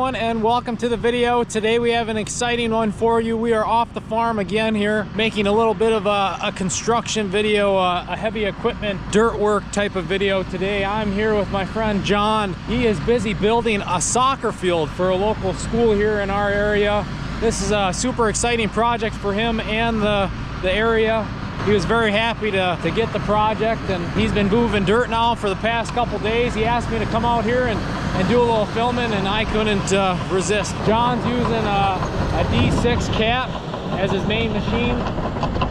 everyone, and welcome to the video. Today we have an exciting one for you. We are off the farm again here, making a little bit of a construction video, a heavy equipment, dirt work type of video. Today I'm here with my friend John. He is busy building a soccer field for a local school here in our area. This is a super exciting project for him and the area. He was very happy to get the project, and he's been moving dirt now for the past couple days. He asked me to come out here and do a little filming, and I couldn't resist. John's using a D6 Cat as his main machine.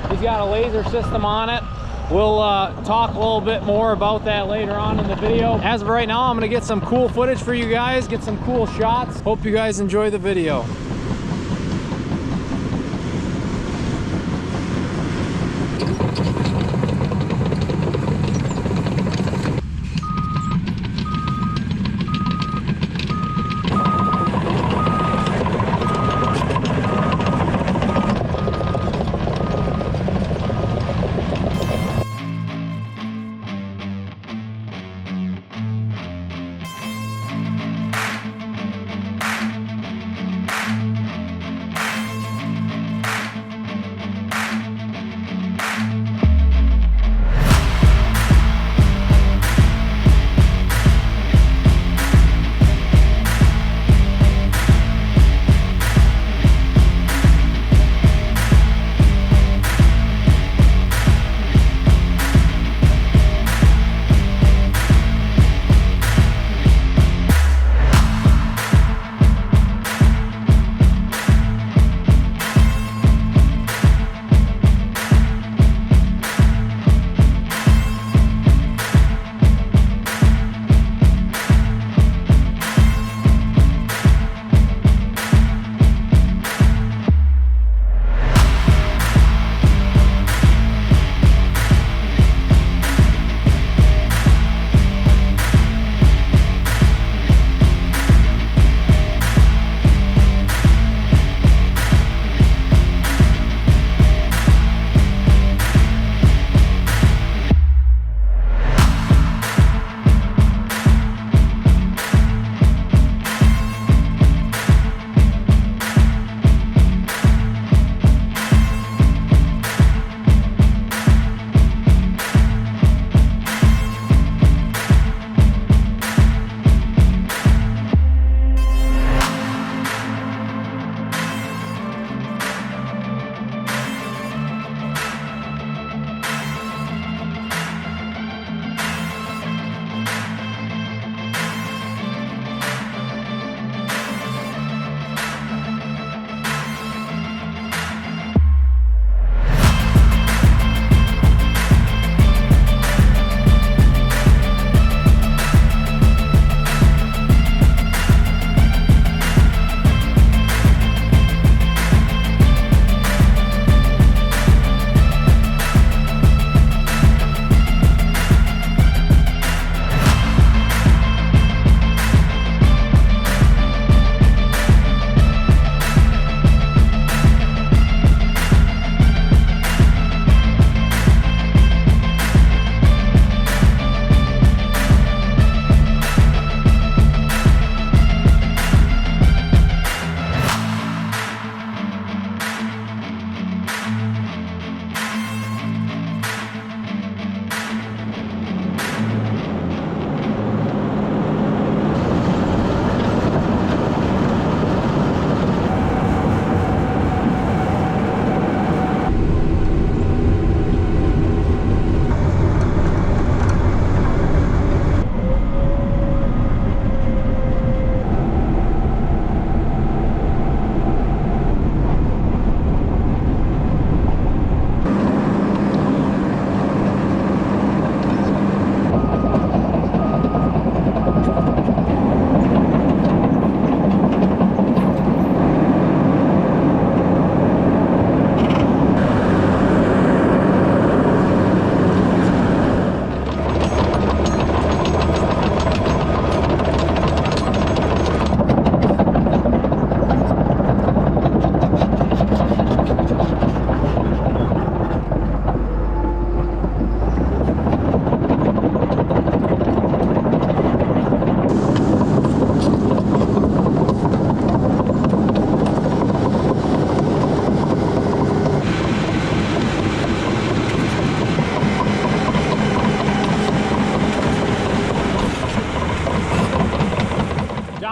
He's got a laser system on it. We'll talk a little bit more about that later on in the video. As of right now, I'm gonna get some cool footage for you guys, get some cool shots. Hope you guys enjoy the video.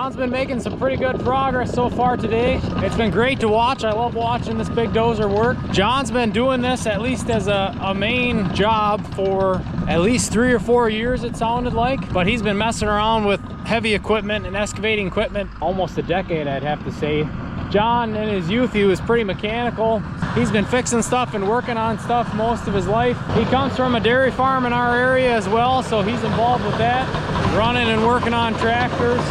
John's been making some pretty good progress so far today. It's been great to watch. I love watching this big dozer work. John's been doing this at least as a main job for at least 3 or 4 years, it sounded like. But he's been messing around with heavy equipment and excavating equipment almost a decade, I'd have to say. John, in his youth, he was pretty mechanical. He's been fixing stuff and working on stuff most of his life. He comes from a dairy farm in our area as well, so he's involved with that, running and working on tractors.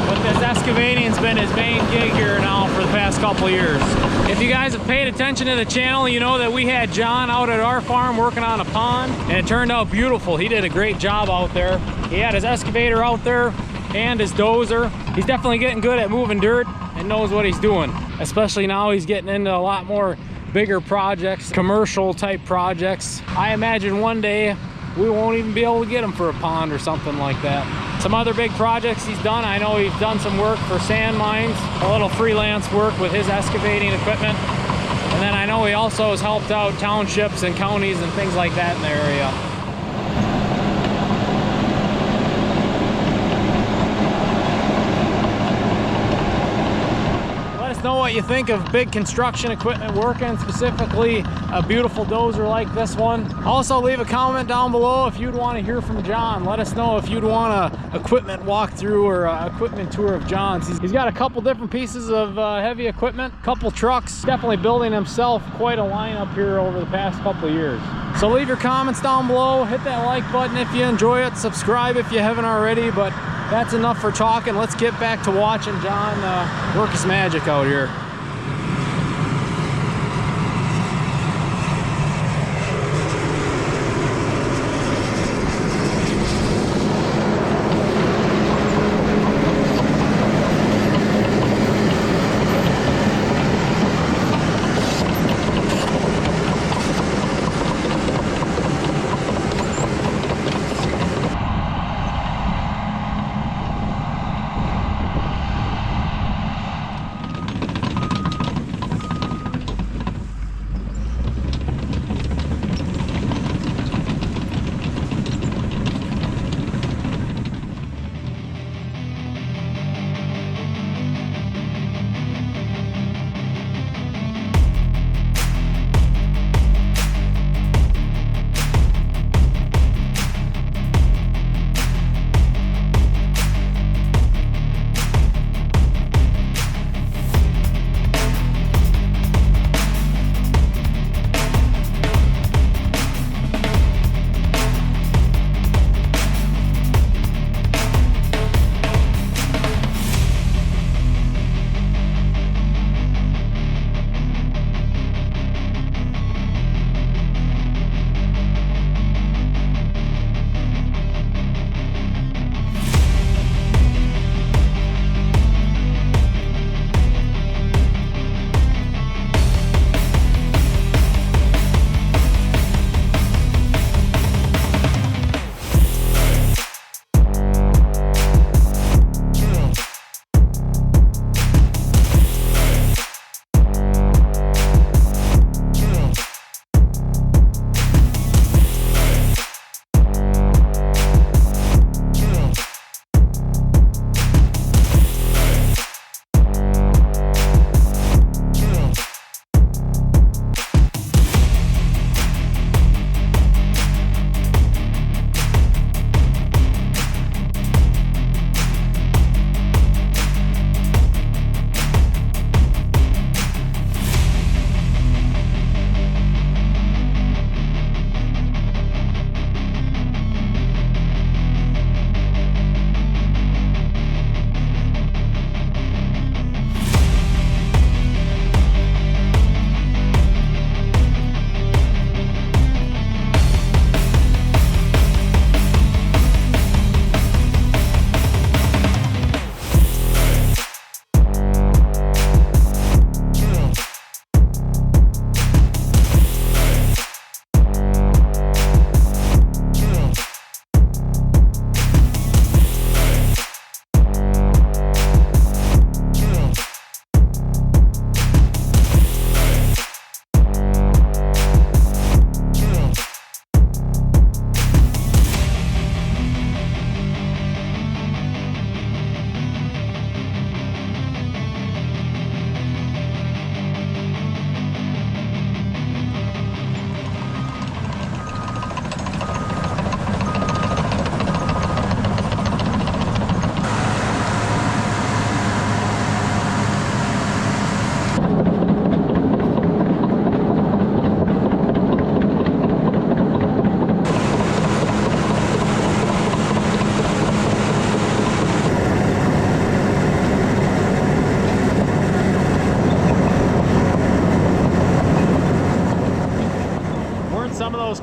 But this excavating's been his main gig here now for the past couple of years. If you guys have paid attention to the channel, you know that we had John out at our farm working on a pond, and it turned out beautiful. He did a great job out there. He had his excavator out there and his dozer. He's definitely getting good at moving dirt and knows what he's doing. Especially now he's getting into a lot more bigger projects, commercial type projects. I imagine one day we won't even be able to get him for a pond or something like that. Some other big projects he's done, I know he's done some work for sand mines, a little freelance work with his excavating equipment. And then I know he also has helped out townships and counties and things like that in the area. Know what you think of big construction equipment working, specifically a beautiful dozer like this one. Also, leave a comment down below if you'd want to hear from John. Let us know if you'd want a equipment walkthrough or a equipment tour of John's. He's got a couple different pieces of heavy equipment, couple trucks, definitely building himself quite a lineup here over the past couple of years. So leave your comments down below, hit that like button if you enjoy it, subscribe if you haven't already, but that's enough for talking. Let's get back to watching John work his magic out here.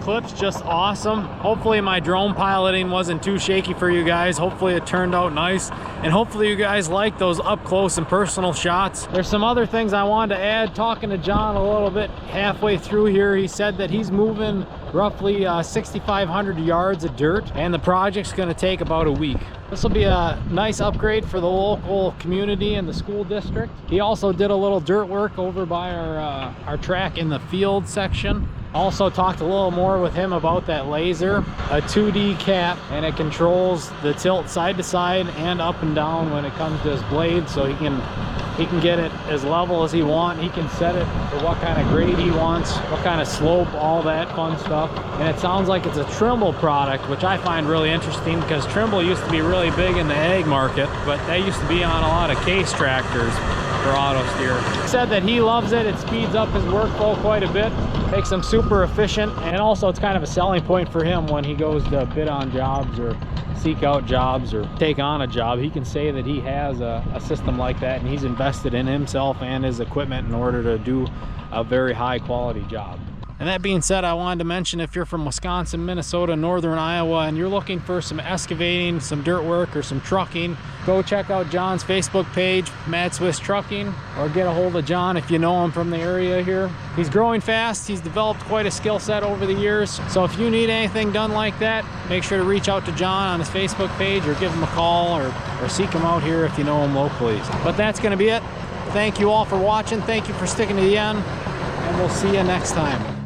clips just awesome. Hopefully my drone piloting wasn't too shaky for you guys. Hopefully it turned out nice, and hopefully you guys like those up close and personal shots. There's some other things I wanted to add. Talking to John a little bit halfway through here, he said that he's moving roughly 6,500 yards of dirt, and the project's going to take about a week. This will be a nice upgrade for the local community and the school district. He also did a little dirt work over by our track in the field section. Also talked a little more with him about that laser, a 2D cap, and it controls the tilt side to side and up and down when it comes to his blade, so he can get it as level as he wants. He can set it for what kind of grade he wants, what kind of slope, all that fun stuff. And it sounds like it's a Trimble product, which I find really interesting because Trimble used to be really big in the ag market, but they used to be on a lot of case tractors for auto steer. He said that he loves it. It speeds up his workflow quite a bit, makes him super efficient, and also it's kind of a selling point for him when he goes to bid on jobs or seek out jobs or take on a job. He can say that he has a system like that, and he's invested in himself and his equipment in order to do a very high quality job. And that being said, I wanted to mention, if you're from Wisconsin, Minnesota, northern Iowa, and you're looking for some excavating, some dirt work, or some trucking, go check out John's Facebook page, Mad Swiss Trucking, or get a hold of John if you know him from the area here. He's growing fast. He's developed quite a skill set over the years. So if you need anything done like that, make sure to reach out to John on his Facebook page, or give him a call, or seek him out here if you know him locally. But that's going to be it. Thank you all for watching. Thank you for sticking to the end, and we'll see you next time.